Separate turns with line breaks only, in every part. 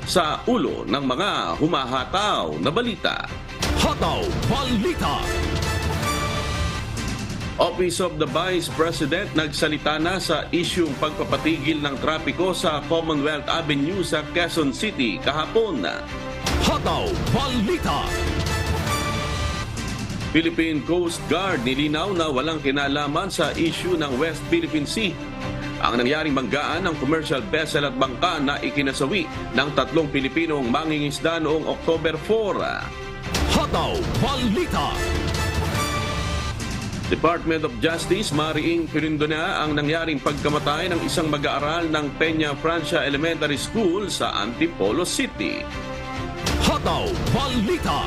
sa ulo ng mga humahataw na balita.
Hataw Balita.
Office of the Vice President nagsalita na sa isyung pagpapatigil ng trapiko sa Commonwealth Avenue sa Quezon City kahapon.
Hataw Balita.
Philippine Coast Guard nilinaw na walang kinalaman sa issue ng West Philippine Sea. Ang nangyaring banggaan ng commercial vessel at bangka na ikinasawi ng 3 Pilipinong mangingisda noong October 4.
Hataw Balita.
Department of Justice mariing pinindona ang nangyaring pagkamatay ng isang mag-aaral ng Peña Francia Elementary School sa Antipolo City.
Hataw Balita.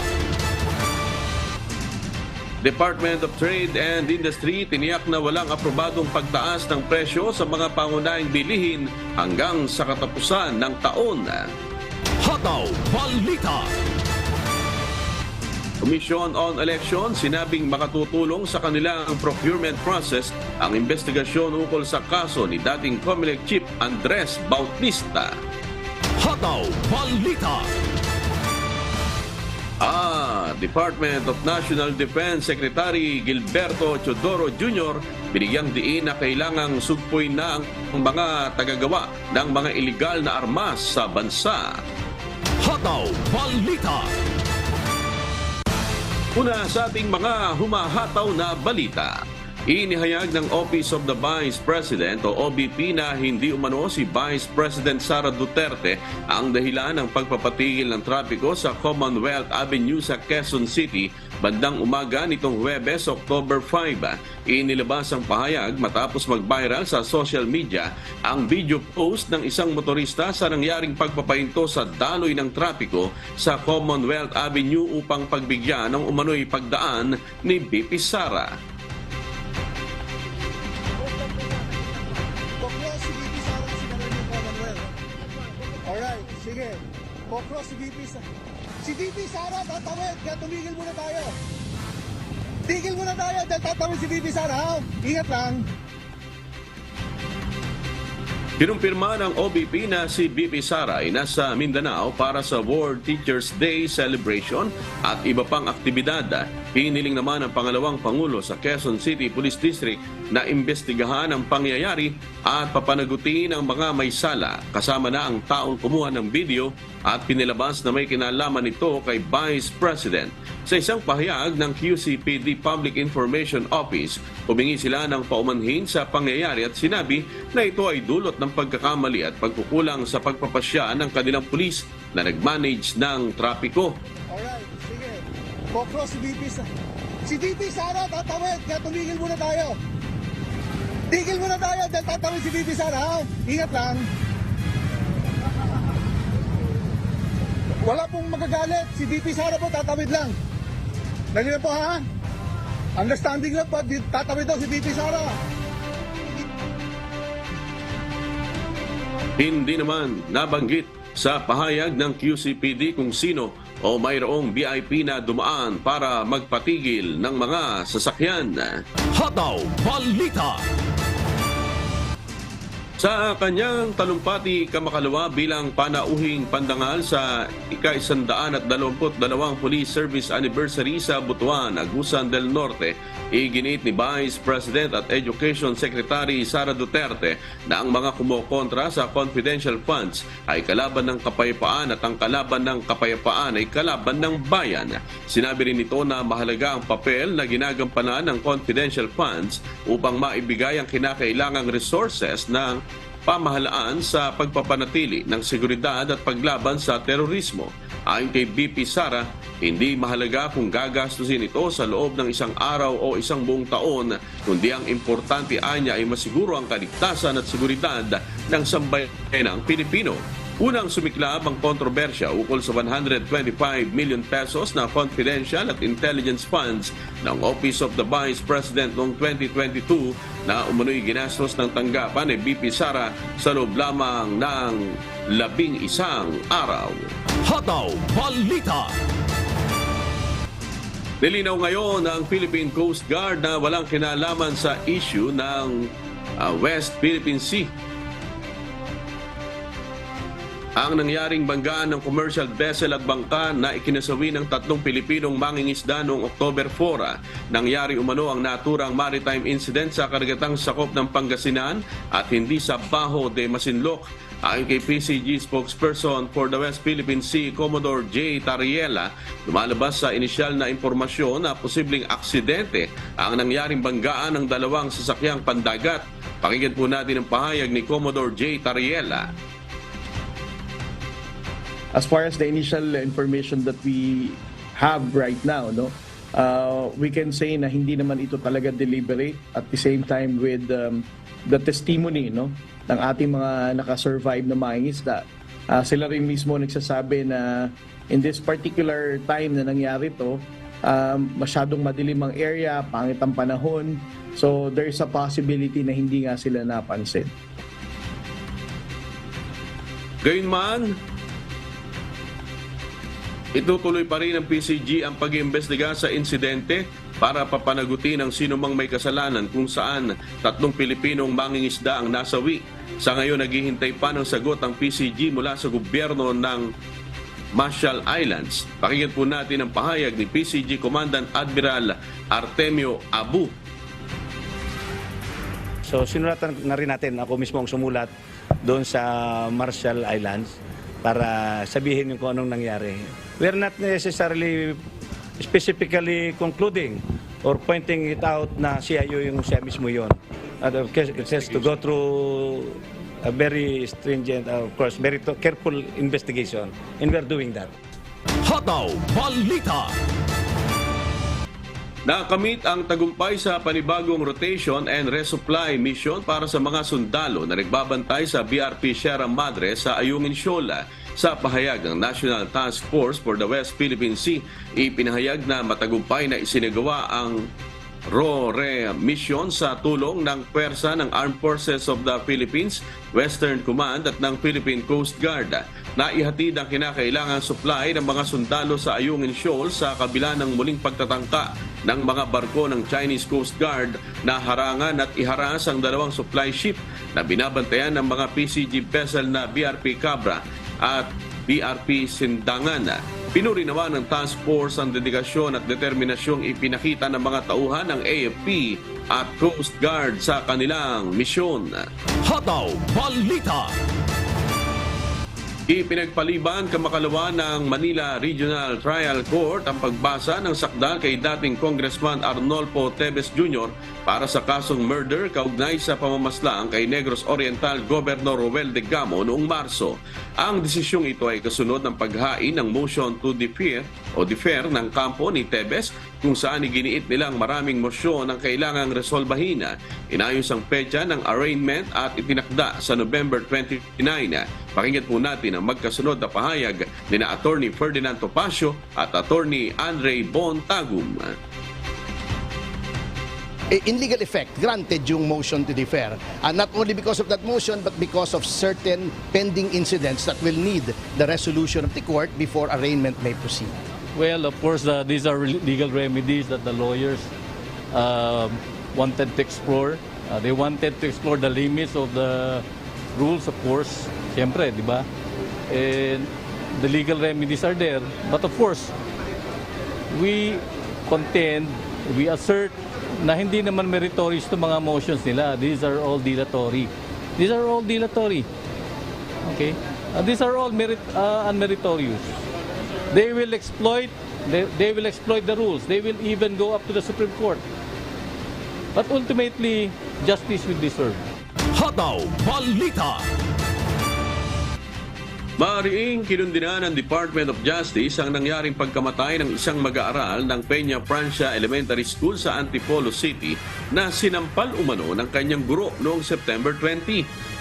Department of Trade and Industry tiniyak na walang aprobadong pagtaas ng presyo sa mga pangunahing bilihin hanggang sa katapusan ng taon.
Hataw Balita.
Commission on Election sinabing makatutulong sa kanilang procurement process ang investigasyon ukol sa kaso ni dating COMELEC Chief Andres Bautista.
Hataw Balita.
Department of National Defense Secretary Gilberto Chodoro Jr. binigyang diin na kailangang sugpuin na ang mga tagagawa ng mga iligal na armas sa bansa.
Hataw Balita.
Una sa ating mga humahataw na balita. Inihayag ng Office of the Vice President o OVP na hindi umano si Vice President Sara Duterte ang dahilan ng pagpapatigil ng trapiko sa Commonwealth Avenue sa Quezon City bandang umaga nitong Huwebes, October 5. Inilabas ang pahayag matapos mag-viral sa social media ang video post ng isang motorista sa nangyaring pagpapahinto sa daloy ng trapiko sa Commonwealth Avenue upang pagbigyan ng umano'y pagdaan ni BP Sara.
Alright, sige. Pocross si VP Sara. Si VP Sara tatawid, kaya tumigil muna tayo. Tigil muna tayo dahil tatawid si VP Sara, ha? Ingat lang.
Kinumpirma ng OVP na si BP Sara ay nasa Mindanao para sa World Teachers Day celebration at iba pang aktibidad. Hiniling naman ng pangalawang Pangulo sa Quezon City Police District na imbestigahan ang pangyayari at papanagutin ang mga may sala kasama na ang taong kumuha ng video at pinilabas na may kinalaman ito kay Vice President. Sa isang pahayag ng QCPD Public Information Office, humingi sila ng paumanhin sa pangyayari at sinabi na ito ay dulot ng pagkakamali at pagkukulang sa pagpapasya ng kanilang pulis na nag-manage ng trapiko.
Alright, sige. Pocross si VP Sara. Si VP Sara tatawid, kaya tumigil muna tayo. Tigil muna tayo dahil tatawid si VP Sara, ha? Ingat lang. Wala pong magagalit. Si VP Sara po tatawid lang. Dali na po, ha? Understanding lang po, tatawid daw si VP Sara.
Hindi naman nabanggit sa pahayag ng QCPD kung sino o mayroong VIP na dumaan para magpatigil ng mga sasakyan.
Hataw Balita.
Sa kanyang talumpati kamakalawa bilang panauhing pandangal sa ika-122 Police Service Anniversary sa Butuan, Agusan del Norte, iginit ni Vice President at Education Secretary Sara Duterte na ang mga kumokontra sa confidential funds ay kalaban ng kapayapaan at ang kalaban ng kapayapaan ay kalaban ng bayan. Sinabi rin nito na mahalaga ang papel na ginagampanan ng confidential funds upang maibigay ang kinakailangang resources ng pamahalaan sa pagpapanatili ng seguridad at paglaban sa terorismo. Ayon kay BP Sara, hindi mahalaga kung gagastusin ito sa loob ng isang araw o isang buong taon, kundi ang importante anya ay masiguro ang kaligtasan at seguridad ng sambayanang Pilipino. Unang sumiklab ang kontrobersya ukol sa 125 million pesos na confidential at intelligence funds ng Office of the Vice President noong 2022 na umano'y ginastos ng tanggapan ni BP Sara sa loob lamang ng 11 araw.
Hataw Balita.
Nilinaw ngayon ng Philippine Coast Guard na walang kinalaman sa issue ng West Philippine Sea. Ang nangyaring banggaan ng commercial vessel at bangka na ikinasawi ng 3 Pilipinong mangingisda noong October 4. Nangyari umano ang naturang maritime incident sa karagatang sakop ng Pangasinan at hindi sa Bajo de Masinloc. Ayon kay PCG spokesperson for the West Philippine Sea, Commodore J. Tariela, lumalabas sa inisyal na impormasyon na posibleng aksidente ang nangyaring banggaan ng 2 sasakyang pandagat. Pakinggan po natin ang pahayag ni Commodore J. Tariela.
As far as the initial information that we have right now, we can say na hindi naman ito talaga deliberate. At the same time with the testimony ng ating mga nakasurvive na mangingisda, sila rin mismo nagsasabi na in this particular time na nangyari ito, masyadong madilim ang area, pangit ang panahon, so there's a possibility na hindi nga sila napansin.
Gayunman, itutuloy pa rin ng PCG ang pag-iimbestiga sa insidente para papanagutin ang sinumang may kasalanan kung saan 3 Pilipinong mangingisda ang nasawi. Sa ngayon, naghihintay pa ng sagot ang PCG mula sa gobyerno ng Marshall Islands. Pakinggan po natin ang pahayag ni PCG Commandant Admiral Artemio Abu.
So sinulatan na rin natin, ako mismo ang sumulat doon sa Marshall Islands para sabihin yung kung anong nangyari. We're not necessarily specifically concluding or pointing it out na siya mismo yun. It has to go through a very stringent, of course, very careful investigation, and we're doing that.
Hataw Balita.
Nakamit ang tagumpay sa panibagong rotation and resupply mission para sa mga sundalo na nagbabantay sa BRP Sierra Madre sa Ayungin Shoal. Sa pahayag ng National Task Force for the West Philippine Sea, ipinahayag na matagumpay na isinagawa ang RORE mission sa tulong ng pwersa ng Armed Forces of the Philippines, Western Command at ng Philippine Coast Guard. Naihatid ang kinakailangang supply ng mga sundalo sa Ayungin Shoal sa kabila ng muling pagtatangka ng mga barko ng Chinese Coast Guard na harangan at iharas ang 2 supply ship na binabantayan ng mga PCG vessel na BRP Cabra at BRP Sindangan. Pinuri naman ng task force ang dedikasyon at determinasyong ipinakita ng mga tauhan ng AFP at Coast Guard sa kanilang misyon.
Hataw Balita.
Ipinagpaliban kamakalawa ng Manila Regional Trial Court ang pagbasa ng sakdal kay dating Congressman Arnolfo Teves Jr. para sa kasong murder kaugnay sa pamamaslang kay Negros Oriental Governor Roel de Gamo noong Marso. Ang desisyong ito ay kasunod ng paghain ng motion to defer ng kampo ni Teves kung saan iginiit nilang maraming mosyon ang kailangang resolbahin. Inayos ang petsa ng arraignment at itinakda sa November 29. Pakinggan po natin ang magkasunod na pahayag ni na Attorney Ferdinand Topacio at Attorney Andre Bon Tagum.
In legal effect, granted yung motion to defer. Not only because of that motion, but because of certain pending incidents that will need the resolution of the court before arraignment may proceed.
Well, of course, these are legal remedies that the lawyers wanted to explore. They wanted to explore the limits of the rules, of course. Siyempre, di ba? And the legal remedies are there. But of course, we contend, we assert na hindi naman meritorious to mga motions nila. These are all dilatory. These are all dilatory. Okay? These are all unmeritorious. They will exploit the rules. They will even go up to the Supreme Court. But ultimately, justice will be served.
Hataw Balita.
Maariing kinundina ng Department of Justice ang nangyaring pagkamatay ng isang mag-aaral ng Peña Francia Elementary School sa Antipolo City na sinampal umano ng kanyang guro noong September 20.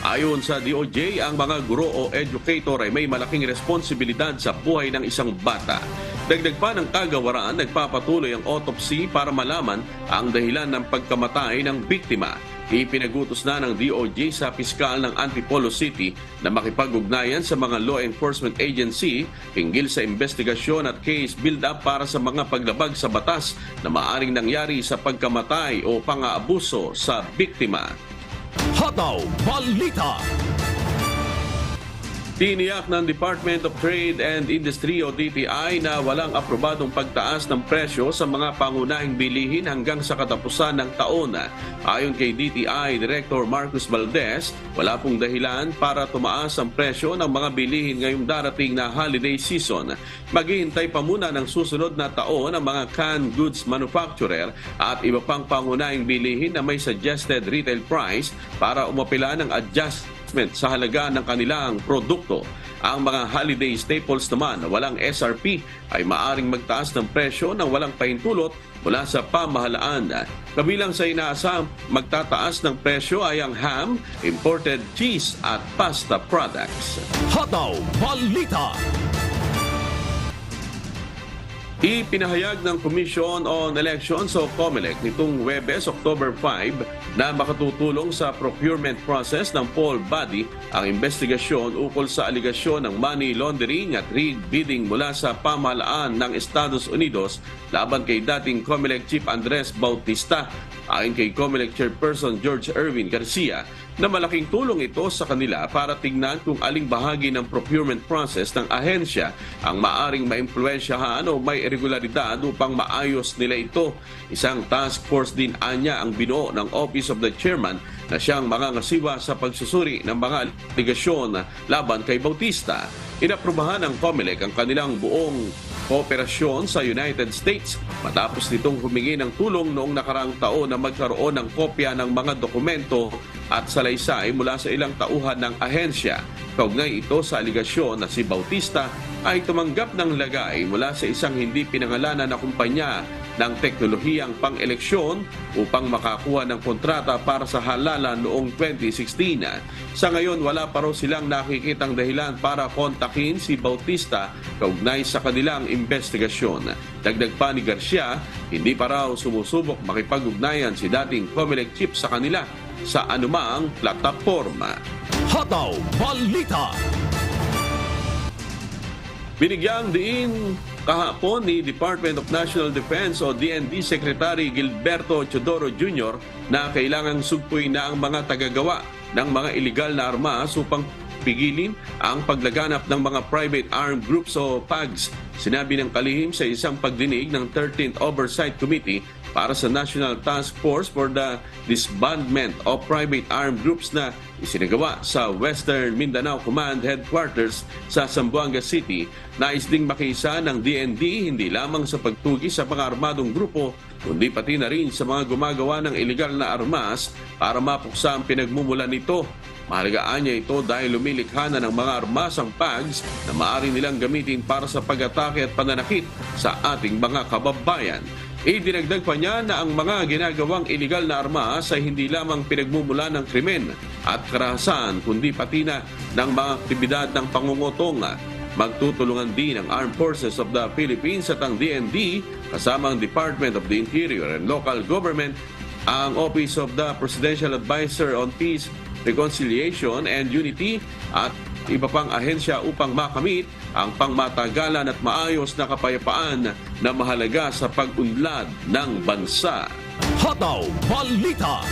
Ayon sa DOJ, ang mga guro o educator ay may malaking responsibilidad sa buhay ng isang bata. Dagdag pa ng kagawaran, nagpapatuloy ang autopsy para malaman ang dahilan ng pagkamatay ng biktima. Ipinagutos na ng DOJ sa piskal ng Antipolo City na makipag-ugnayan sa mga law enforcement agency hinggil sa investigasyon at case build-up para sa mga paglabag sa batas na maaaring nangyari sa pagkamatay o pang-aabuso sa biktima.
Hataw Balita.
Tiniyak ng Department of Trade and Industry o DTI na walang aprobadong pagtaas ng presyo sa mga pangunahing bilihin hanggang sa katapusan ng taon. Ayon kay DTI Director Marcus Valdez, wala pong dahilan para tumaas ang presyo ng mga bilihin ngayong darating na holiday season. Maghihintay pa muna ng susunod na taon ang mga canned goods manufacturer at iba pang pangunahing bilihin na may suggested retail price para umapila ng adjustment sa halaga ng kanilang produkto. Ang mga holiday staples naman na walang SRP ay maaring magtaas ng presyo nang walang pahintulot mula sa pamahalaan. Kabilang sa inaasahang magtataas ng presyo ay ang ham, imported cheese at pasta products.
Hataw Balita.
Ipinahayag ng Commission on Elections o COMELEC nitong Huwebes, October 5 na makatutulong sa procurement process ng poll body ang investigasyon ukol sa aligasyon ng money laundering at rigged bidding mula sa pamahalaan ng Estados Unidos laban kay dating COMELEC Chief Andres Bautista. Ayon kay COMELEC Chairperson George Erwin Garcia, na malaking tulong ito sa kanila para tingnan kung aling bahagi ng procurement process ng ahensya ang maaring maimpluwensyahan o may irregularidad upang maayos nila ito. Isang task force din anya ang binuo ng Office of the Chairman na siyang mangangasiwa sa pagsusuri ng mga aligasyon laban kay Bautista. Inaprubahan ng COMELEC ang kanilang buong kooperasyon sa United States matapos nitong humingi ng tulong noong nakaraang taon na magkaroon ng kopya ng mga dokumento at salaysay mula sa ilang tauhan ng ahensya. Kaugnay ito sa aligasyon na si Bautista ay tumanggap ng lagay mula sa isang hindi pinangalanan na kumpanya ng teknolohiyang pang-eleksyon upang makakuha ng kontrata para sa halalan noong 2016. Sa ngayon, wala pa raw silang nakikitang dahilan para kontakin si Bautista kaugnay sa kanilang investigasyon. Dagdag pa ni Garcia, hindi pa raw sumusubok makipag-ugnayan si dating COMELEC chief sa kanila sa anumang plataforma.
Hataw Balita.
Binigyang diin kahapon ni Department of National Defense o DND Secretary Gilberto Chodoro Jr. na kailangang sugpuin na ang mga tagagawa ng mga iligal na armas upang pigilin ang paglaganap ng mga private armed groups o PAGs. Sinabi ng kalihim sa isang pagdinig ng 13th Oversight Committee para sa National Task Force for the Disbandment of Private Armed Groups na isinagawa sa Western Mindanao Command Headquarters sa Zamboanga City. Nais ding makiisa ng DND hindi lamang sa pagtugi sa mga armadong grupo, kundi pati na rin sa mga gumagawa ng iligal na armas para mapuksa ang pinagmumulan nito. Mahalagaan niya ito dahil lumilikha na ng mga armas ang PAGs na maaari nilang gamitin para sa pag-atake at pananakit sa ating mga kababayan. Idinagdag pa niya na ang mga ginagawang iligal na armas ay hindi lamang pinagmumula ng krimen at karahasan, kundi pati na ng mga aktibidad ng pangungutong. Magtutulungan din ang Armed Forces of the Philippines at ang DND kasama ang Department of the Interior and Local Government, ang Office of the Presidential Advisor on Peace, Reconciliation and Unity at iba pang ahensya upang makamit ang pangmatagalan at maayos na kapayapaan na mahalaga sa pag-unlad ng bansa.
Hataw Balita.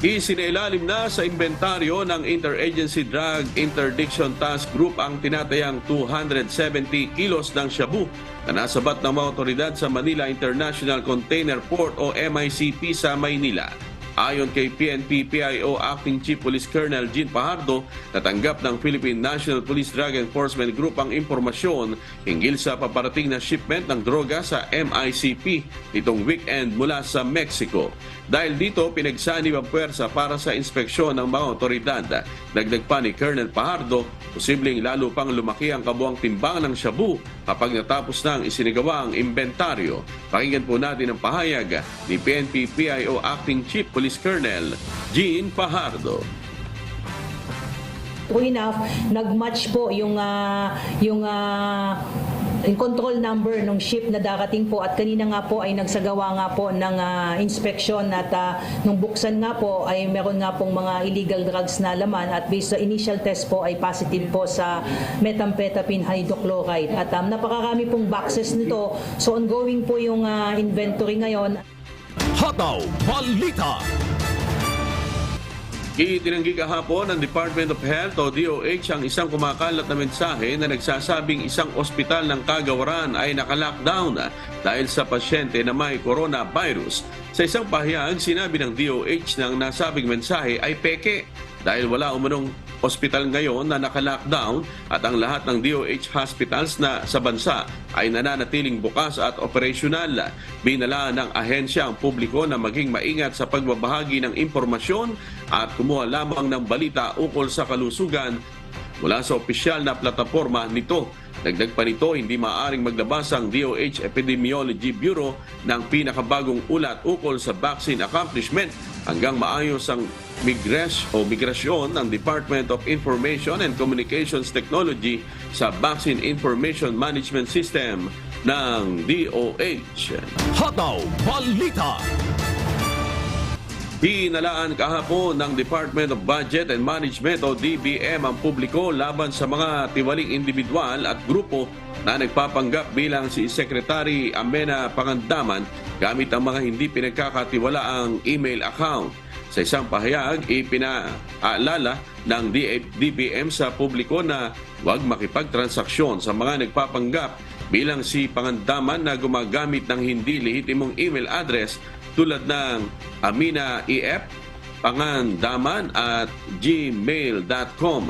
Isinailalim na sa inventaryo ng Interagency Drug Interdiction Task Group ang tinatayang 270 kilos ng shabu na nasabat ng mga otoridad sa Manila International Container Port o MICP sa Maynila. Ayon kay PNP-PIO Acting Chief Police Colonel Jean Pajardo, natanggap ng Philippine National Police Drug Enforcement Group ang impormasyon hinggil sa paparating na shipment ng droga sa MICP nitong weekend mula sa Mexico. Dahil dito, pinagsanib ang puwersa para sa inspeksyon ng mga otoridad. Dagdag pa ni Colonel Pajardo, posibleng lalo pang lumaki ang kabuang timbang ng shabu kapag natapos na ang isinagawa ang inventaryo. Pakinggan po natin ang pahayag ni PNP-PIO Acting Chief Police Colonel Jean Pajardo.
True enough, nag-match po yung control number ng ship na darating po at kanina nga po ay nagsagawa nga po ng inspection at nung buksan nga po ay meron nga pong mga illegal drugs na laman at based sa initial test po ay positive po sa methamphetamine hydrochloride at napakarami pong boxes nito, so ongoing po yung inventory ngayon.
Hataw Balita.
Itinanggi kahapon ng Department of Health o DOH ang isang kumakalat na mensahe na nagsasabing isang ospital ng Kagawaran ay naka-lockdown dahil sa pasyente na may coronavirus. Sa isang pahayag, sinabi ng DOH ng nasabing mensahe ay peke dahil wala umanong ospital ngayon na naka-lockdown at ang lahat ng DOH hospitals na sa bansa ay nananatiling bukas at operasyonal. Binala ng ahensya ang publiko na maging maingat sa pagbabahagi ng impormasyon at kumuha lamang ng balita ukol sa kalusugan mula sa opisyal na plataforma nito. Dagdag pa nito, hindi maaaring maglabas ang DOH Epidemiology Bureau ng pinakabagong ulat ukol sa vaccine accomplishment hanggang maayos ang migrasyon ng Department of Information and Communications Technology sa Vaccine Information Management System ng DOH.
Hotaw Balita.
Hinalaan kahapon ng Department of Budget and Management o DBM ang publiko laban sa mga tiwaling individual at grupo na nagpapanggap bilang si Secretary Amena Pangandaman gamit ang mga hindi pinagkakatiwalaang email account. Sa isang pahayag, ipinaalala ng DBM sa publiko na huwag makipagtransaksyon sa mga nagpapanggap bilang si Pangandaman na gumagamit ng hindi lehitimong email address tulad ng Amina EF, Pangandaman at gmail.com.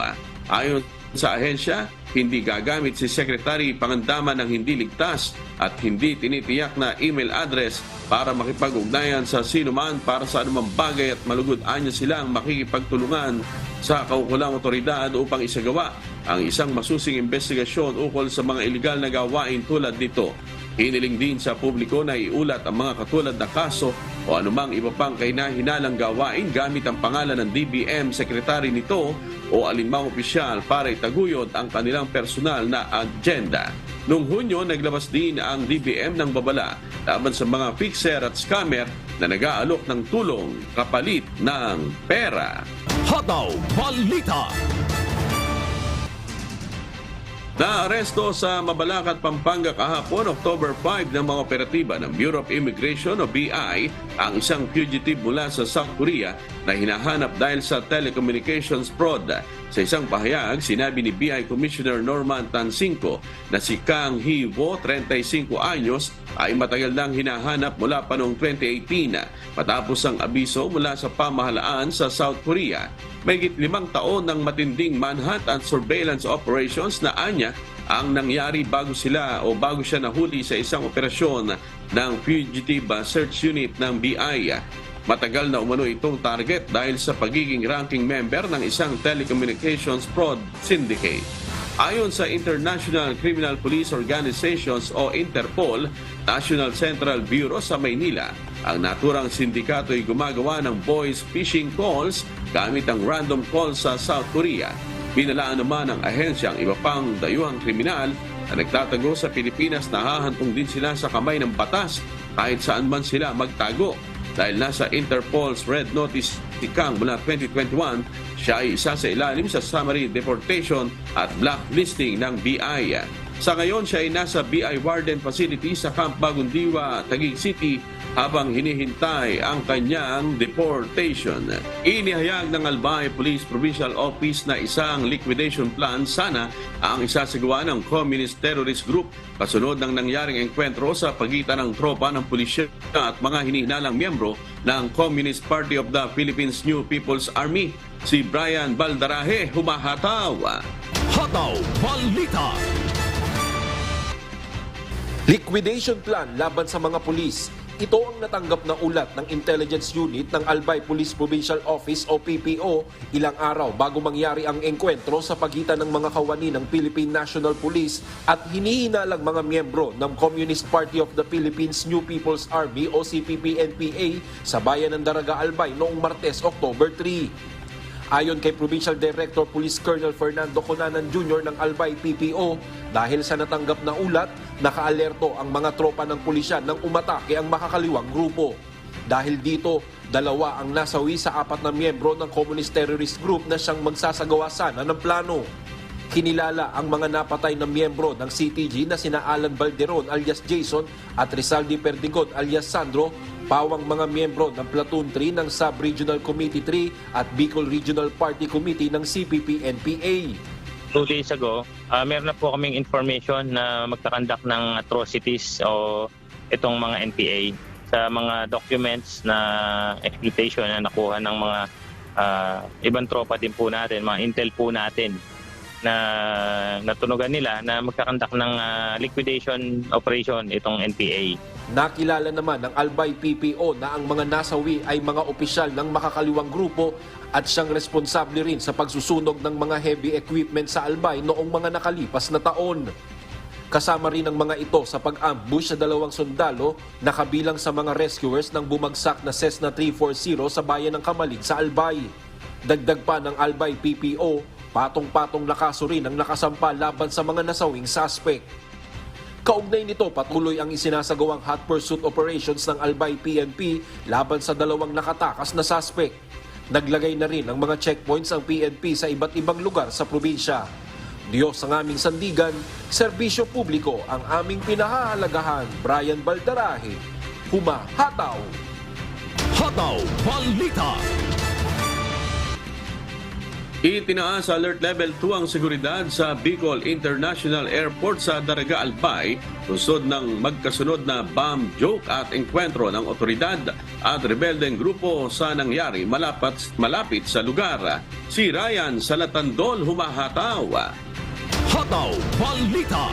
Ayon sa ahensya, hindi gagamit si Secretary Pangandaman ng hindi ligtas at hindi tinitiyak na email address para makipag-ugnayan sa sinuman para sa anumang bagay at malugod-anya silang makikipagtulungan sa kaukulang otoridad upang isagawa ang isang masusing investigasyon ukol sa mga iligal na gawain tulad nito. Hiniling din sa publiko na iulat ang mga katulad na kaso o anumang iba pang kahina-hinalang gawain gamit ang pangalan ng DBM sekretary nito o alinmang opisyal para itaguyod ang kanilang personal na agenda. Noong Hunyo, naglabas din ang DBM ng babala laban sa mga fixer at scammer na nag-aalok ng tulong kapalit ng pera.
Hotaw Balita.
Naaresto sa Mabalacat, Pampanga kahapon, October 5 ng mga operatiba ng Bureau of Immigration o BI ang isang fugitive mula sa South Korea na hinahanap dahil sa telecommunications fraud. Sa isang pahayag, sinabi ni BI Commissioner Norman Tansinko na si Kang Hee-wo, 35 anyos, ay matagal nang hinahanap mula pa noong 2018 matapos ang abiso mula sa pamahalaan sa South Korea. Mahigit 5 taon ng matinding manhunt at surveillance operations na anya ang nangyari bago siya nahuli sa isang operasyon ng Fugitive Search Unit ng BI. Matagal na umano itong target dahil sa pagiging ranking member ng isang telecommunications fraud syndicate. Ayon sa International Criminal Police Organizations o Interpol, National Central Bureau sa Maynila, ang naturang sindikato ay gumagawa ng voice phishing calls gamit ang random calls sa South Korea. Binalaan naman ng ahensya ang iba pang dayuhang kriminal na nagtatago sa Pilipinas na hahantong din sila sa kamay ng batas kahit saan man sila magtago. Dahil nasa Interpol's Red Notice si Kang mula 2021, siya ay isa sa ilalim sa summary deportation at blacklisting ng BI. Sa ngayon, siya ay nasa BI Warden Facility sa Camp Bagundiwa, Taguig City habang hinihintay ang kanyang deportation. Inihayag ng Albay Police Provincial Office na isang liquidation plan sana ang isasagawa ng Communist Terrorist Group kasunod ng nangyaring engkwentro sa pagitan ng tropa ng pulisya at mga hinihinalang miyembro ng Communist Party of the Philippines New People's Army. Si Brian Baldarahe, humahataw.
Hotaw Balita.
Liquidation plan laban sa mga pulis. Ito ang natanggap na ulat ng Intelligence Unit ng Albay Police Provincial Office o PPO ilang araw bago mangyari ang engkwentro sa pagitan ng mga kawani ng Philippine National Police at hinihinalang mga miyembro ng Communist Party of the Philippines New People's Army o CPP-NPA sa bayan ng Daraga, Albay noong Martes, October 3. Ayon kay Provincial Director Police Colonel Fernando Conanan Jr. ng Albay PPO, dahil sa natanggap na ulat, nakaalerto ang mga tropa ng pulisya nang umatake ang makakaliwang grupo. Dahil dito, 2 ang nasawi sa 4 na miyembro ng Communist Terrorist Group na siyang magsasagawa sana ng plano. Kinilala ang mga napatay na miyembro ng CTG na sina Alan Balderon alias Jason at Rizaldi Perdigon alias Sandro, pawang mga miyembro ng Platoon 3 ng Sub-Regional Committee 3 at Bicol Regional Party Committee ng CPP-NPA.
2 days ago, meron na po kaming information na magkakandak ng atrocities o itong mga NPA sa mga documents na exploitation na nakuha ng mga ibang tropa din po natin, mga intel po natin na natunugan nila na magkakandak ng liquidation operation itong NPA.
Nakilala naman ng Albay PPO na ang mga nasawi ay mga opisyal ng makakaliwang grupo at siyang responsable rin sa pagsusunog ng mga heavy equipment sa Albay noong mga nakalipas na taon. Kasama rin ang mga ito sa pag-ambush sa 2 sundalo na kabilang sa mga rescuers ng bumagsak na Cessna 340 sa bayan ng Kamalig sa Albay. Dagdag pa ng Albay PPO, patong-patong na kaso rin ang nakasampa laban sa mga nasawing suspect. Kaugnay nito, patuloy ang isinasagawang hot pursuit operations ng Albay PNP laban sa 2 nakatakas na suspect. Naglagay na rin ng mga checkpoints ang PNP sa iba't ibang lugar sa probinsya. Diyos ang aming sandigan, serbisyo publiko ang aming pinahahalagahan. Brian Baldarahe, Humahataw.
Hataw Balita.
Itinaas sa Alert Level 2 ang seguridad sa Bicol International Airport sa Daraga Albay, lusod ng magkasunod na bomb joke at engkwentro ng otoridad at rebeldeng grupo sa nangyari malapit sa lugar. Si Ryan Salatandol, Humahataw.
Hataw Balita.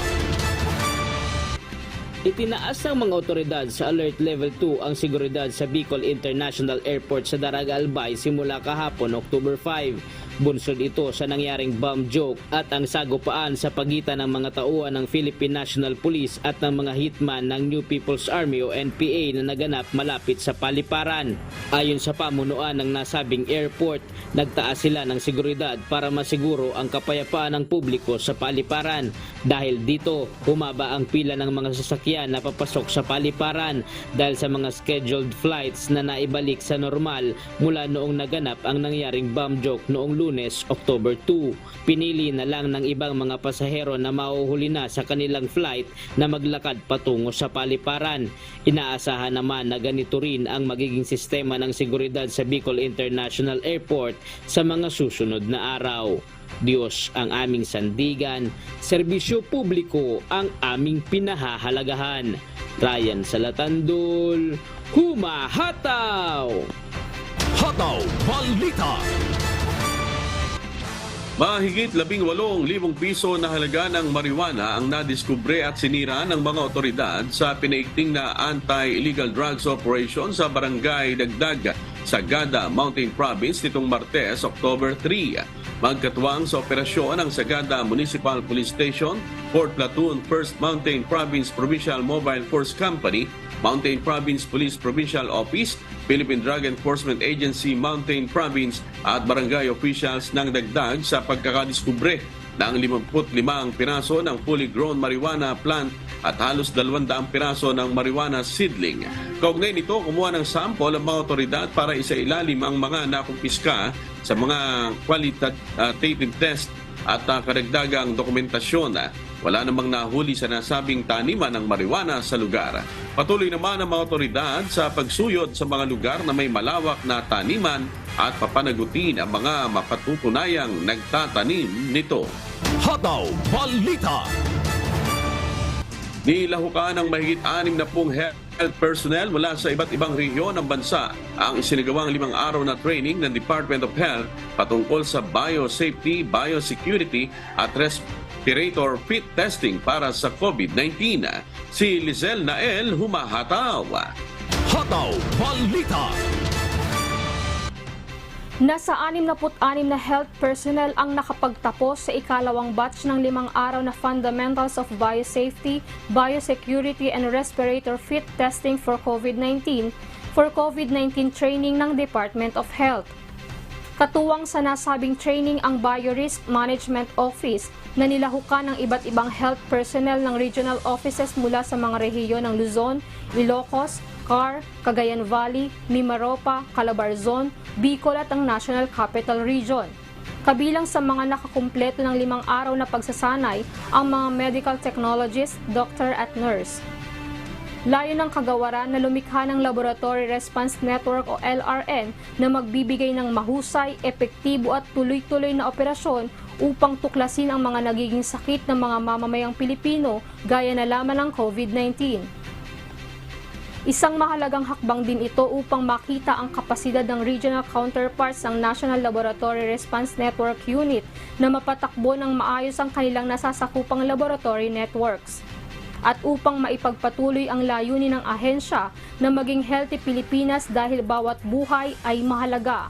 Itinaas ng mga otoridad sa Alert Level 2 ang seguridad sa Bicol International Airport sa Daraga Albay simula kahapon, October 5. Bunsod ito sa nangyaring bomb joke at ang sagupaan sa pagitan ng mga tauhan ng Philippine National Police at ng mga hitman ng New People's Army o NPA na naganap malapit sa paliparan. Ayon sa pamunuan ng nasabing airport, nagtaas sila ng seguridad para masiguro ang kapayapaan ng publiko sa paliparan. Dahil dito, humaba ang pila ng mga sasakyan na papasok sa paliparan dahil sa mga scheduled flights na naibalik sa normal mula noong naganap ang nangyaring bomb joke noong Lunes, October 2. Pinili na lang ng ibang mga pasahero na mauhuli na sa kanilang flight na maglakad patungo sa paliparan. Inaasahan naman na ganito rin ang magiging sistema ng seguridad sa Bicol International Airport sa mga susunod na araw. Diyos ang aming sandigan, serbisyo publiko ang aming pinahahalagahan. Ryan Salatandol, Humahataw!
Hataw Balita.
Mahigit 18,000 piso na halaga ng marijuana ang nadiskubre at sinira ng mga otoridad sa pinaigting na anti-illegal drugs operation sa Barangay Dagdag, Sagada, Mountain Province nitong Martes, October 3. Magkatuwang sa operasyon ang Sagada Municipal Police Station, 4th Platoon, 1st Mountain Province Provincial Mobile Force Company, Mountain Province Police Provincial Office, Philippine Drug Enforcement Agency Mountain Province at barangay officials ng Dagdag sa pagkakadiskubre ng 55 piraso ng fully grown marijuana plant at halos 200 piraso ng marijuana seedling. Kaugnay nito, kumuha ng sample ang mga otoridad para isailalim ang mga nakumpiska sa mga qualitative test at karagdagang dokumentasyon. Wala namang nahuli sa nasabing taniman ng marijuana sa lugar. Patuloy naman ang mga otoridad sa pagsuyod sa mga lugar na may malawak na taniman at papanagutin ang mga mapatutunayang nagtatanim nito.
Hataw Balita.
Nilahukan ng mahigit 60 health personnel mula sa iba't ibang rehiyon ng bansa ang isinagawang 5 araw na training ng Department of Health patungkol sa biosafety, biosecurity at respirator fit testing para sa COVID-19. Si Lizelle Nael, Humahataw.
Hataw Balita.
Nasa 66 na health personnel ang nakapagtapos sa ikalawang batch ng 5 araw na Fundamentals of Biosafety, Biosecurity and Respirator Fit Testing for COVID-19 training ng Department of Health. Katuwang sa nasabing training ang Biorisk Management Office na nilahukan ng iba't ibang health personnel ng regional offices mula sa mga rehiyon ng Luzon, Ilocos, Car, Cagayan Valley, Mimaropa, Calabarzon, Bicol at ang National Capital Region. Kabilang sa mga nakakumpleto ng 5 araw na pagsasanay ang mga medical technologist, doctor at nurse. Layo ng kagawaran na lumikha ng Laboratory Response Network o LRN na magbibigay ng mahusay, epektibo at tuloy-tuloy na operasyon upang tuklasin ang mga nagiging sakit ng mga mamamayang Pilipino gaya na lamang ng COVID-19. Isang mahalagang hakbang din ito upang makita ang kapasidad ng regional counterparts ng National Laboratory Response Network Unit na mapatakbo ng maayos ang kanilang nasasakupang laboratory networks. At upang maipagpatuloy ang layunin ng ahensya na maging healthy Pilipinas dahil bawat buhay ay mahalaga.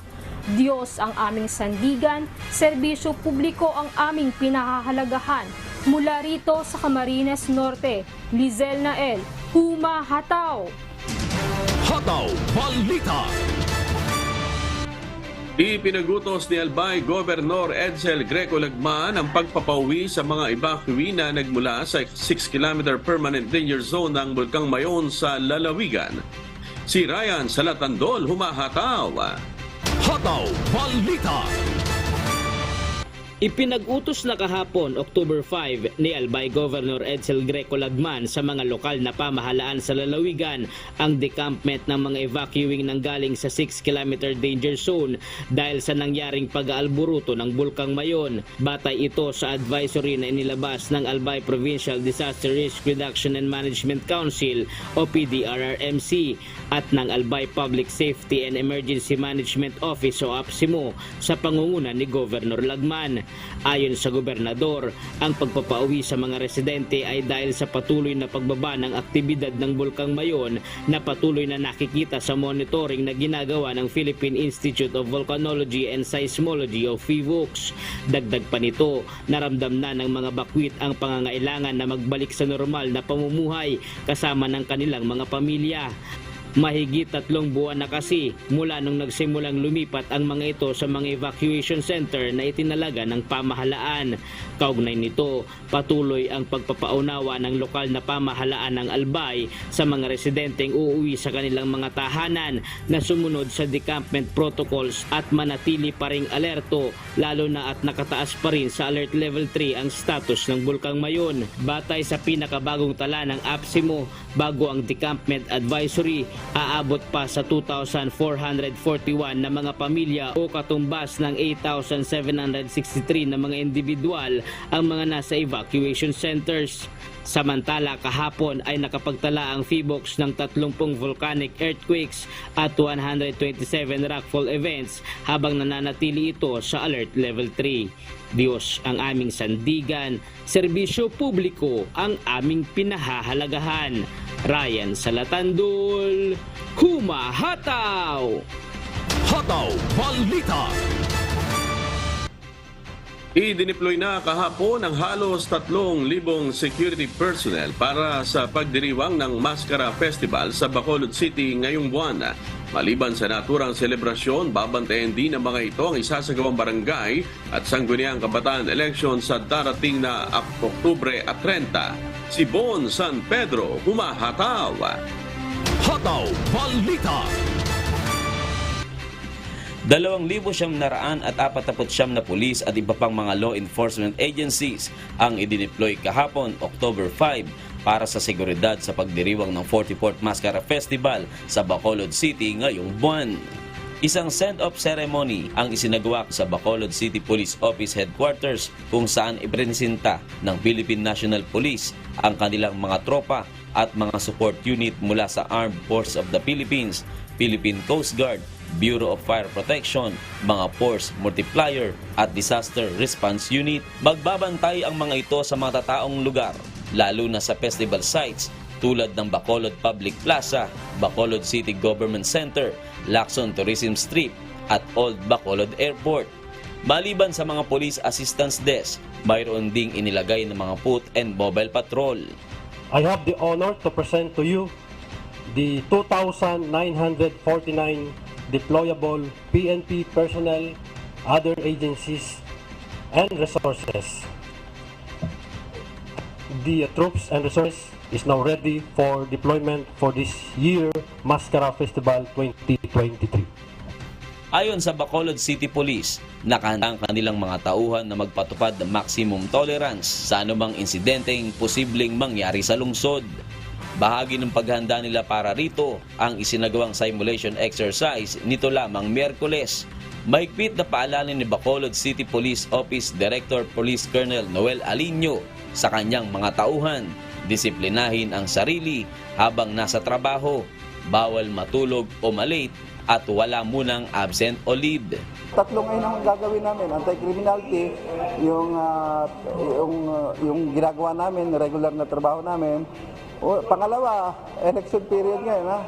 Diyos ang aming sandigan, serbisyo publiko ang aming pinahahalagahan. Mula rito sa Camarines Norte, Lizel Nael, humahataw!
Hataw Balita.
Ipinagutos ni Albay Governor Edsel Greco Lagman ang pagpapauwi sa mga evacuee na nagmula sa 6-kilometer permanent danger zone ng Bulkang Mayon sa Lalawigan. Si Ryan Salatandol, humahataw!
Hataw Balita.
Ipinag-utos na kahapon, October 5, ni Albay Governor Edsel Greco Lagman sa mga lokal na pamahalaan sa lalawigan ang decampment ng mga evacuing nang galing sa 6-kilometer danger zone dahil sa nangyaring pag-aalburuto ng Bulkang Mayon. Batay ito sa advisory na inilabas ng Albay Provincial Disaster Risk Reduction and Management Council o PDRRMC at ng Albay Public Safety and Emergency Management Office o APSIMO sa pangunguna ni Governor Lagman. Ayon sa gobernador, ang pagpapauwi sa mga residente ay dahil sa patuloy na pagbaba ng aktibidad ng Bulkang Mayon na patuloy na nakikita sa monitoring na ginagawa ng Philippine Institute of Volcanology and Seismology o PHIVOLCS. Dagdag pa nito, naramdam na ng mga bakwit ang pangangailangan na magbalik sa normal na pamumuhay kasama ng kanilang mga pamilya. Mahigit 3 buwan na kasi mula nung nagsimulang lumipat ang mga ito sa mga evacuation center na itinalaga ng pamahalaan. Kaugnay nito, patuloy ang pagpapaunawa ng lokal na pamahalaan ng Albay sa mga residenteng uuwi sa kanilang mga tahanan na sumunod sa decampment protocols at manatili pa ring alerto, lalo na at nakataas pa rin sa Alert Level 3 ang status ng Bulkang Mayon. Batay sa pinakabagong tala ng APSIMO, bago ang decampment advisory, aabot pa sa 2,441 na mga pamilya o katumbas ng 8,763 na mga individual ang mga nasa evacuation centers. Samantala, kahapon ay nakapagtala ang PHIVOLCS ng 30 volcanic earthquakes at 127 rockfall events habang nananatili ito sa Alert Level 3. Diyos ang aming sandigan, serbisyo publiko ang aming pinahahalagahan. Ryan Salatandol, humahataw!
Hataw Balita.
Idineploy na kahapon ang halos 3,000 security personnel para sa pagdiriwang ng Mascara Festival sa Bacolod City ngayong buwan. Maliban sa naturang selebrasyon, babantayan din ng mga ito ang isasagawang barangay at sangguniang kabataan election sa darating na Oktubre 30. Si Bon San Pedro, humahataw!
Hataw Balita.
2,949 na pulis at iba pang mga law enforcement agencies ang idineploy kahapon, October 5, para sa seguridad sa pagdiriwang ng 44th Mascara Festival sa Bacolod City ngayong buwan. Isang send-off ceremony ang isinagawa sa Bacolod City Police Office Headquarters kung saan ipresinta ng Philippine National Police ang kanilang mga tropa at mga support unit mula sa Armed Forces of the Philippines, Philippine Coast Guard, Bureau of Fire Protection, mga Force Multiplier at Disaster Response Unit. Magbabantay ang mga ito sa mga tataong lugar, lalo na sa festival sites tulad ng Bacolod Public Plaza, Bacolod City Government Center, Lacson Tourism Strip at Old Bacolod Airport. Maliban sa mga Police Assistance Desk, mayroon ding inilagay ng mga foot and mobile patrol.
I have the honor to present to you the 2,949 deployable PNP personnel, other agencies, and resources. The troops and resources is now ready for deployment for this year Mascara Festival 2023.
Ayon sa Bacolod City Police, nakahanda ang kanilang mga tauhan na magpatupad ng maximum tolerance sa anumang insidenteng posibleng mangyari sa lungsod. Bahagi ng paghahanda nila para rito ang isinagawang simulation exercise nito lamang Miyerkules. Mahigpit na paalala ni Bacolod City Police Office Director Police Colonel Noel Alinio sa kanyang mga tauhan. Disiplinahin ang sarili habang nasa trabaho, bawal matulog o malate at wala munang absent o leave.
Tatlong ngayon ang gagawin namin, anti-criminality, yung ginagawa namin, regular na trabaho namin. Pangalawa, election period ngayon,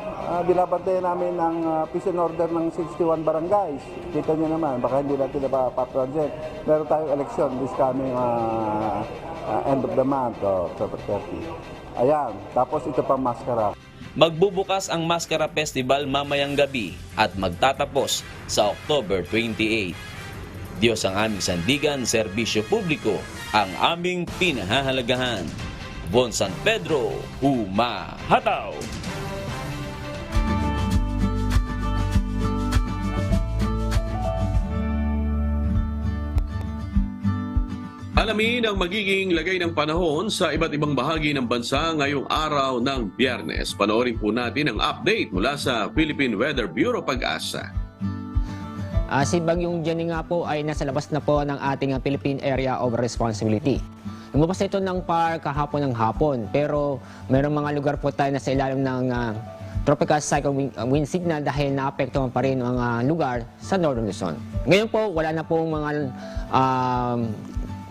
binabantayan namin ang peace and order ng 61 barangays. Kita nyo naman, baka hindi natin napaproject. Meron tayong election this coming end of the month, October 30. Ayan, tapos ito pang maskara.
Magbubukas ang Maskara Festival mamayang gabi at magtatapos sa October 28. Diyos ang aming sandigan, serbisyo publiko ang aming pinahahalagahan. Von San Pedro, humahataw!
Alamin ang magiging lagay ng panahon sa iba't ibang bahagi ng bansa ngayong araw ng Biyernes. Panoorin po natin ang update mula sa Philippine Weather Bureau Pag-asa.
Si Bagyong Jenny nga po ay nasa labas na po ng ating Philippine Area of Responsibility. Lumabas ito ng PAR kahapon ng hapon, pero mayroong mga lugar po tayo na sa ilalim ng tropical cyclone wind signal dahil naapektuhan pa rin mga lugar sa Northern Luzon. Ngayon po, wala na pong mga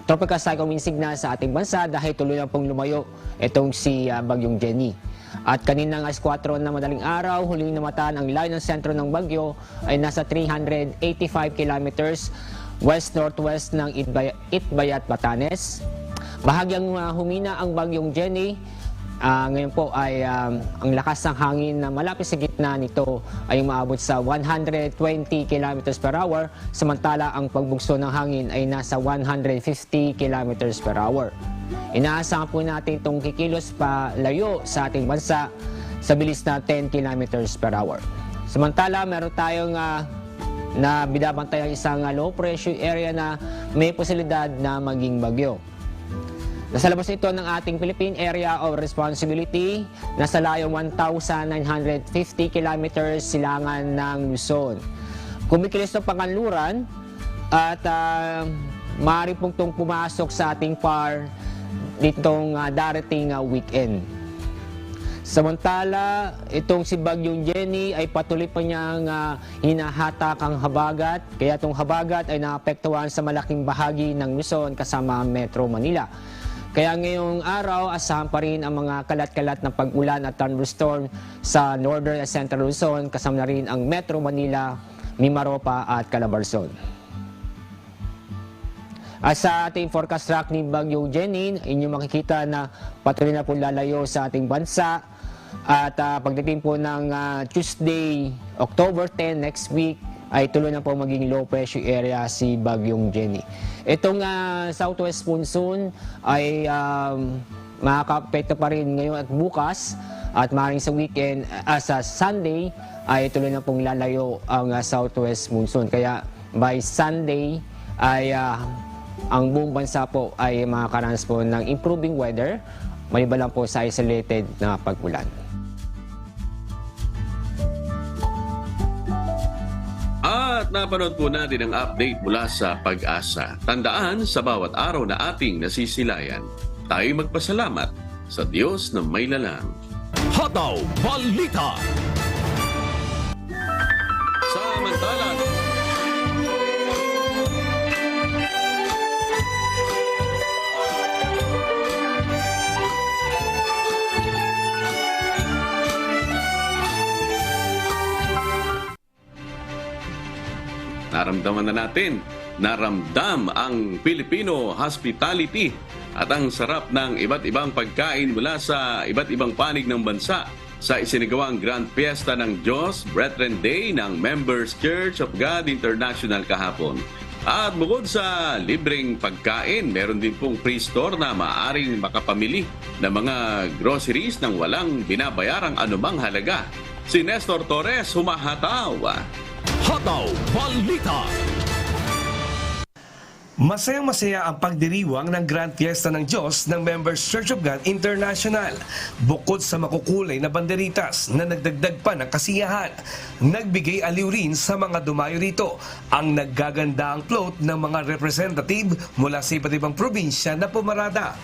tropical cyclone wind signal sa ating bansa dahil tuloy lang pong lumayo itong si Bagyong Jenny. At kaninang alas 4 na madaling araw, huling namataan ang layo ng sentro ng bagyo ay nasa 385 kilometers west-northwest ng Itbayat, Batanes. Bahagyang humina ang Bagyong Jenny. Ngayon po ay ang lakas ng hangin na malapit sa gitna nito ay umaabot sa 120 km per hour, samantala ang pagbugso ng hangin ay nasa 150 km per hour. Inaasahan po natin itong kikilos pa layo sa ating bansa sa bilis na 10 km per hour. Samantala, meron tayong na binabantayan isang low pressure area na may posibilidad na maging bagyo. Nasa labas ito ng ating Philippine Area of Responsibility, nasa layo 1,950 kilometers silangan ng Luzon. Kumikilos ng panganluran at maaari pong itong pumasok sa ating PAR ditong darating weekend. Samantala, itong si Bagyong Jenny ay patuloy pa niyang hinahatak ang habagat, kaya itong habagat ay naapektuhan sa malaking bahagi ng Luzon kasama Metro Manila. Kaya ngayong araw, asahan pa rin ang mga kalat-kalat na pag-ulan at thunderstorm sa Northern at Central Luzon, kasama na rin ang Metro Manila, Mimaropa at Calabarzon. At sa ating forecast track ni Bagyong Jenny, inyong makikita na patuloy na po lalayo sa ating bansa. At pagdating po ng Tuesday, October 10 next week, ay tuloy na po maging low pressure area si Bagyong Jenny. Itong southwest monsoon ay makaka-apekto pa rin ngayon at bukas, at maaaring sa weekend, sa Sunday, ay tuloy na pong lalayo ang southwest monsoon. Kaya by Sunday ay ang buong bansa po ay makakaranas po ng improving weather, maliban lang po sa isolated na pag-ulan.
At napanood po natin ang update mula sa Pag-asa. Tandaan, sa bawat araw na ating nasisilayan, tayo magpasalamat sa Diyos na may lalang.
Hataw Balita.
Samantala, naramdaman na natin, naramdam ang Filipino hospitality at ang sarap ng iba't ibang pagkain mula sa iba't ibang panig ng bansa sa isinagawang Grand Fiesta ng Diyos, Brethren Day ng Members Church of God International kahapon. At bukod sa libreng pagkain, meron din pong free store na maaaring makapamili ng mga groceries nang walang binabayarang anumang halaga. Si Nestor Torres, humahataw.
Hataw Balita.
Masayang-masaya ang pagdiriwang ng Grand Fiesta ng Diyos ng Members Church of God International. Bukod sa makukulay na banderitas na nagdagdag pa ng kasiyahan, nagbigay aliw rin sa mga dumayo rito ang naggaganda ang float ng mga representative mula sa iba't ibang probinsya na pumarada.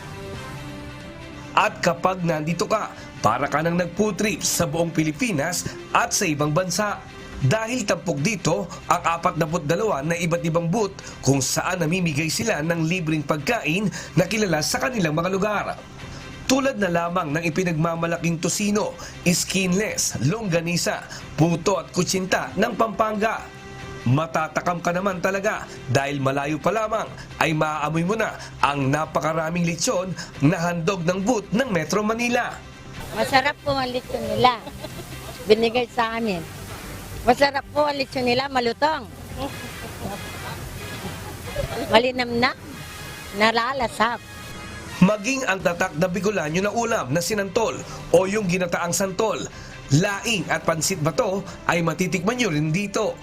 At kapag nandito ka, para ka nang nag-food trip sa buong Pilipinas at sa ibang bansa. Dahil tampok dito ang 42 na iba't ibang booth kung saan namimigay sila ng libreng pagkain na kilala sa kanilang mga lugar. Tulad na lamang ng ipinagmamalaking tosino, skinless, longganisa, puto at kutsinta ng Pampanga. Matatakam ka naman talaga dahil malayo pa lamang ay maaamoy mo na ang napakaraming lechon na handog ng booth ng Metro Manila.
Masarap po ang lechon nila. Binigay sa amin. Masarap po ang lechon nila, malutong. Malinamnam, nalalasap.
Maging ang tatak na Bicolanyo na ulam na sinantol o yung ginataang santol, laing at pansit bato ay matitikman nyo rin dito.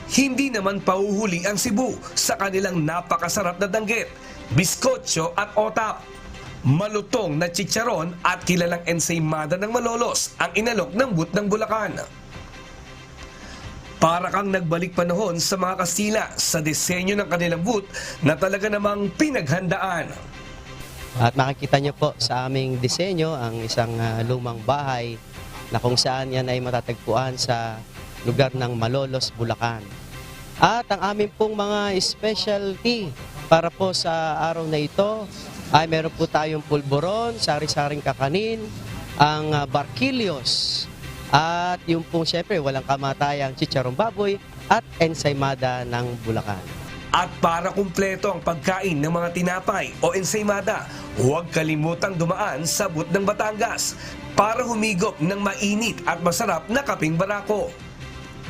Hindi naman pahuhuli ang Cebu sa kanilang napakasarap na danggit, biskotso at otap. Malutong na chicharon at kilalang ensaymada ng Malolos ang inalok ng booth ng Bulacan. Para kang nagbalik panahon sa mga Kastila sa disenyo ng kanilang booth na talaga namang pinaghandaan.
At makikita nyo po sa aming disenyo ang isang lumang bahay na kung saan yan ay matatagpuan sa lugar ng Malolos, Bulacan. At ang aming pong mga specialty para po sa araw na ito ay meron po tayong pulboron, sari-saring kakanin, ang barquillos, at yung pong syempre walang kamatayang chicharong baboy at ensaymada ng Bulacan.
At para kumpleto ang pagkain ng mga tinapay o ensaymada, huwag kalimutang dumaan sa booth ng Batangas para humigop ng mainit at masarap na kaping barako.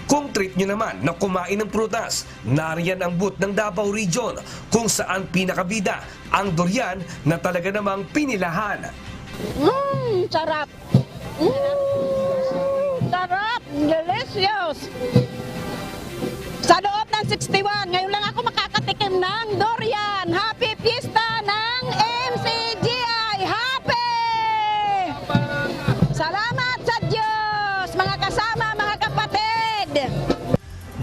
Kung treat nyo naman na kumain ng prutas, nariyan ang booth ng Davao Region kung saan pinakabida ang durian na talaga namang pinilahan.
Sarap! Sarap! Delicious! Sa loob ng 61, ngayon lang ako makakatikim ng durian. Happy Fiesta ng MCGI! Happy! Salamat sa Diyos, mga kasama, mga kapatid!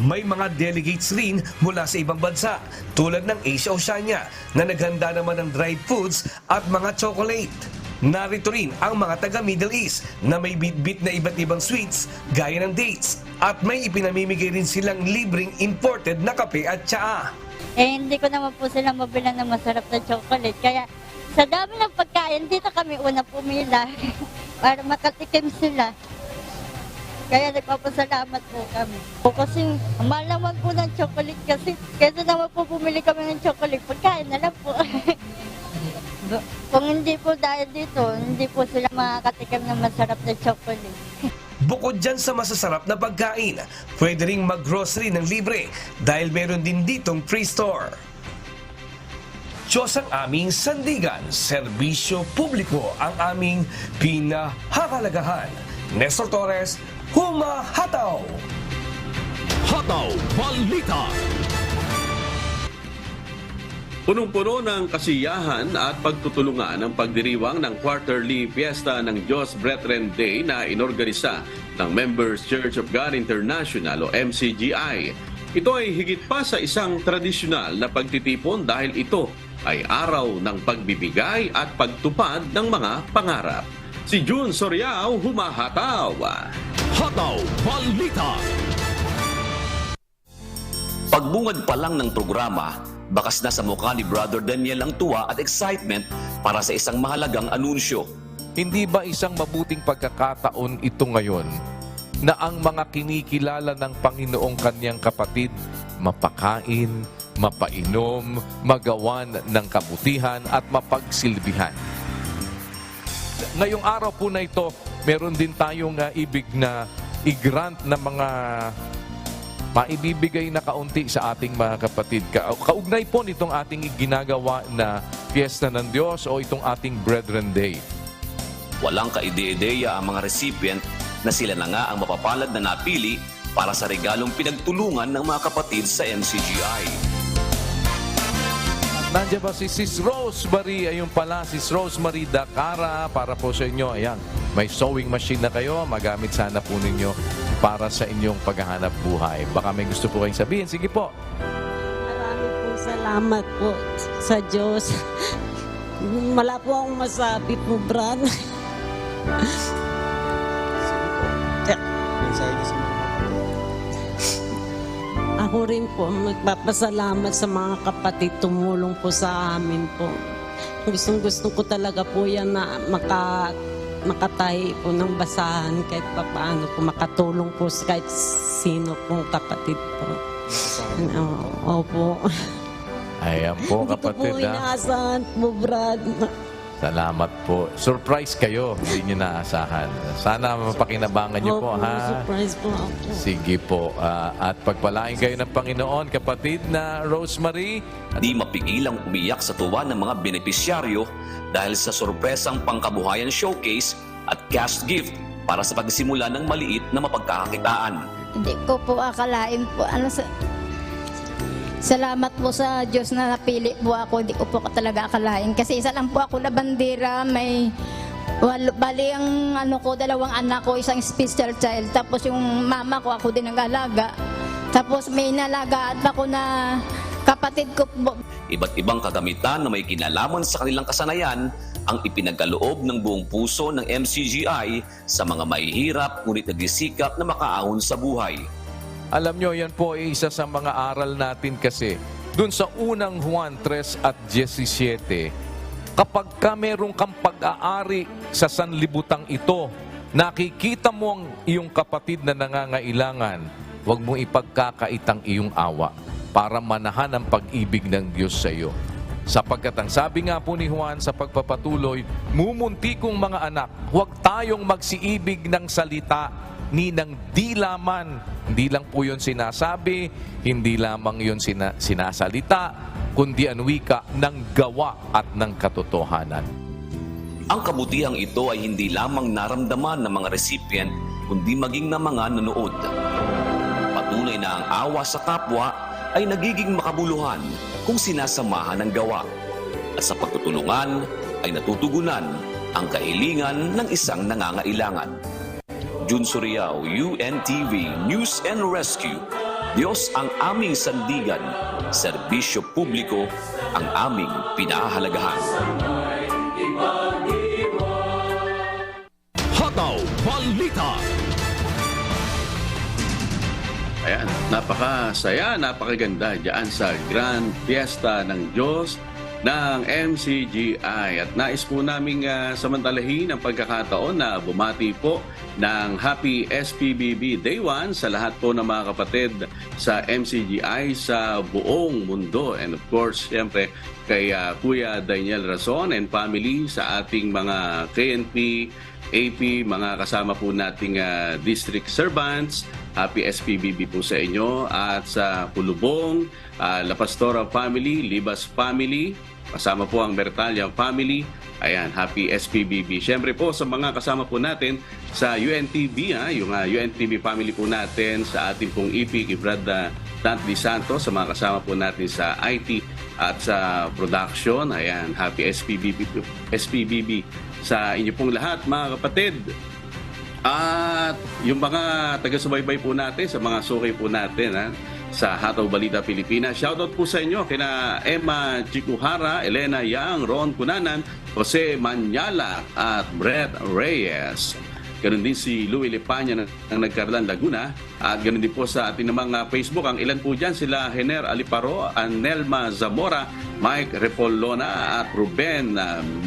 May mga delegates rin mula sa ibang bansa tulad ng Asia Oceania na naghanda naman ng dried foods at mga chocolate. Narito rin ang mga taga Middle East na may bit-bit na iba't ibang sweets gaya ng dates at may ipinamimigay rin silang libreng imported na kape at tsaa.
Hindi ko naman po sila mabilang ng masarap na chocolate. Kaya sa dami ng pagkain, dito kami una pumila para makatikim sila. Kaya nagpapasalamat po kami. Kasi mahal naman po ng chocolate kasi. Kaya naman po bumili kami ng chocolate. Pagkain na lang po. Kung hindi po dahil dito, hindi po sila makakatikim ng masarap na chocolate.
Bukod dyan sa masasarap na pagkain, pwede ring mag-grocery ng libre dahil meron din ditong free store. Diyos ang aming sandigan, serbisyo publiko ang aming pinahahalagahan. Nestor Torres, humahataw!
Hataw Balita.
Punong-puno ng kasiyahan at pagtutulungan ang pagdiriwang ng quarterly fiesta ng Diyos Brethren Day na inorganisa ng Members Church of God International o MCGI. Ito ay higit pa sa isang tradisyonal na pagtitipon dahil ito ay araw ng pagbibigay at pagtupad ng mga pangarap. Si June Soriao, humahataw!
Hataw Balita.
Pagbungad pa lang ng programa, bakas na sa mukha ni Brother Daniel ang tuwa at excitement para sa isang mahalagang anunsyo.
Hindi ba isang mabuting pagkakataon ito ngayon na ang mga kinikilala ng Panginoong kanyang kapatid mapakain, mapainom, magawan ng kabutihan at mapagsilbihan? Ngayong araw po na ito, meron din tayong ibig na i-grant na mga maibibigay na kaunti sa ating mga kapatid. Kaugnay po nitong ating ginagawa na Fiesta ng Diyos o itong ating Brethren Day.
Walang kaide-ideya ang mga recipient na sila na nga ang mapapalad na napili para sa regalong pinagtulungan ng mga kapatid sa MCGI.
nandiyan ba si Sis Rosemary? Ayun pala, Sis Rosemary Dacara, para po sa inyo. Ayan, may sewing machine na kayo. Magamit sana po ninyo para sa inyong paghahanap buhay. Baka may gusto po kayong sabihin. Sige po.
Marami po salamat po sa Diyos. Wala po akong masabi po, Brad. Ako rin po, magpapasalamat sa mga kapatid tumulong po sa amin po. Gustong-gusto ko talaga po yan na makatahi po ng basahan kahit papaano po, makatulong po kahit sino pong kapatid po. Opo.
Ayan po, kapatid.
Hindi ko po inaasahan po, Brad.
Salamat po. Surprise kayo. Hindi nyo naasahan. Sana mapakinabangan nyo po, ha?
Surprise po ako.
Sige po. At pagpalain kayo ng Panginoon, kapatid na Rosemary.
Di mapigilang umiyak sa tuwa ng mga benepisyaryo dahil sa sorpresang pangkabuhayan showcase at cash gift para sa pagsimula ng maliit na mapagkakakitaan.
Hindi ko po akalain po. Salamat po sa Diyos na napili po ako. Hindi ko po talaga akalain. Kasi isa lang po ako na bandera. May bali ang dalawang anak ko, isang special child. Tapos yung mama ko, ako din nag-alaga. Tapos may inalagaan pa ko na kapatid ko po.
Iba't ibang kagamitan na may kinalaman sa kanilang kasanayan ang ipinagkaloob ng buong puso ng MCGI sa mga mahihirap ngunit nagsisikap na makaahon sa buhay.
Alam nyo, yan po ay isa sa mga aral natin kasi dun sa unang Juan 3 at 17, kapag ka meron kang pag-aari sa sanlibutang ito, nakikita mo ang iyong kapatid na nangangailangan, huwag mong ipagkakaitang iyong awa para manahan ang pag-ibig ng Diyos sa iyo. Sapagkat ang sabi nga po ni Juan sa pagpapatuloy, mumuntikong mga anak, huwag tayong magsiibig ng salita ni ng di laman. Hindi lang po yun sinasabi, hindi lamang yun sinasalita, kundi ang wika ng gawa at ng katotohanan.
Ang kabutihang ito ay hindi lamang naramdaman ng mga recipient, kundi maging ng mga nanood. Patunay na ang awa sa kapwa ay nagiging makabuluhan kung sinasamahan ng gawa. At sa pagtutulungan ay natutugunan ang kahilingan ng isang nangangailangan. Jun Suriao, UNTV News and Rescue. Diyos ang aming sandigan, serbisyo publiko ang aming pinahahalagahan.
Hataw Balita.
Ayan, napakasaya, napakaganda dyan sa Grand Fiesta ng Diyos ng MCGI. At nais po naming samantalahin ang pagkakataon na bumati po ng Happy SPBB Day 1 sa lahat po ng mga kapatid sa MCGI sa buong mundo. And of course, siyempre, kay Kuya Daniel Razon and family sa ating mga KNP, AP, mga kasama po nating district servants. Happy SPBB po sa inyo. At sa Pulubong, La Pastora family, Libas family, kasama po ang Bertalia family. Ayan, happy SPBB. Siyempre po sa mga kasama po natin sa UNTV, yung UNTV family po natin, sa ating pong EP, kay Brad Dante Santos, sa mga kasama po natin sa IT at sa production. Ayan, happy SPBB sa inyo pong lahat, mga kapatid. At yung mga taga-subaybay po natin, sa mga sukay po natin sa Hataw Balita Pilipinas. Shoutout po sa inyo kina Emma Chikuhara, Elena Yang, Ron Cunanan, Jose Manyala at Brett Reyes. Ganun din si Louie Lepanya ng Nagcarlan, Laguna. At ganun din po sa ating mga Facebook. Ang ilan po dyan sila Hener Aliparo, Nelma Zamora, Mike Repollona at Ruben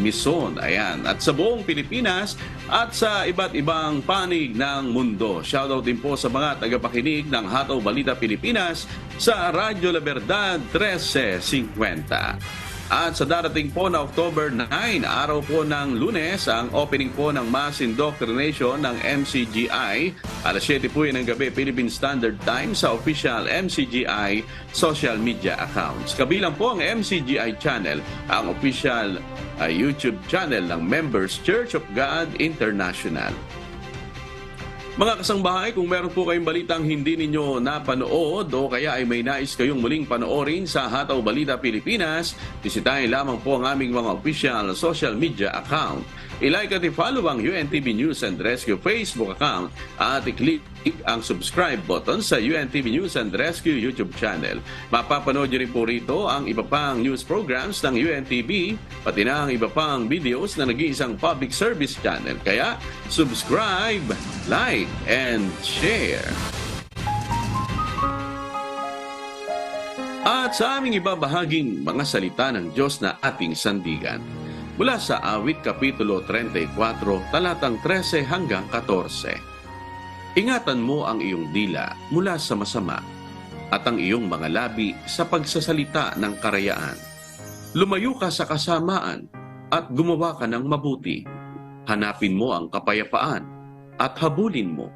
Mison. Ayan. At sa buong Pilipinas at sa iba't ibang panig ng mundo. Shoutout din po sa mga tagapakinig ng Hataw Balita Pilipinas sa Radyo La Verdad 1350. At sa darating po na October 9, araw po ng Lunes, ang opening po ng Mass Indoctrination ng MCGI. Alas 7 po yun ng gabi, Philippine Standard Time sa official MCGI social media accounts. Kabilang po ang MCGI channel, ang official YouTube channel ng Members Church of God International. Mga kasangbahay, kung meron po kayong balitang hindi ninyo napanood o kaya ay may nais kayong muling panoorin sa Hataw Balita Pilipinas, bisitahin lamang po ang aming mga official social media account. I-like at i-follow ang UNTV News and Rescue Facebook account at i-click ang subscribe button sa UNTV News and Rescue YouTube channel. Mapapanood nyo rin po rito ang iba pang news programs ng UNTV, pati na ang iba pang videos na nag-iisang public service channel. Kaya subscribe, like, and share. At sa aming ibabahaging mga salita ng Diyos na ating sandigan, mula sa Awit Kapitulo 34, talatang 13 hanggang 14. Ingatan mo ang iyong dila mula sa masama at ang iyong mga labi sa pagsasalita ng karayaan. Lumayo ka sa kasamaan at gumawa ka ng mabuti. Hanapin mo ang kapayapaan at habulin mo.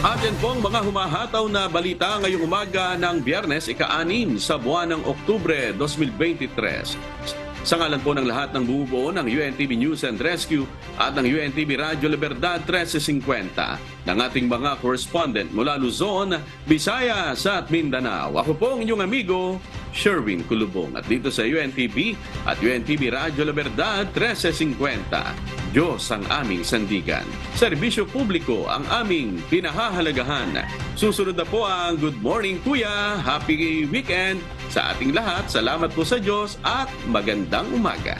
At yan po ang mga humahataw na balita ngayong umaga ng Biyernes, ika-6 sa buwan ng Oktubre 2023. Sa ngalan po ng lahat ng bumubuo ng UNTV News and Rescue at ng UNTV Radyo Libertad 1350 ng ating mga correspondent mula Luzon, Visayas at Mindanao. Ako po ang inyong amigo, Sherwin Kulubong. At dito sa UNTV at UNTV Radyo Libertad 1350, Diyos ang aming sandigan. Serbisyo publiko ang aming pinahahalagahan. Susunod na po ang Good Morning Kuya. Happy weekend sa ating lahat. Salamat po sa Diyos at magandang umaga.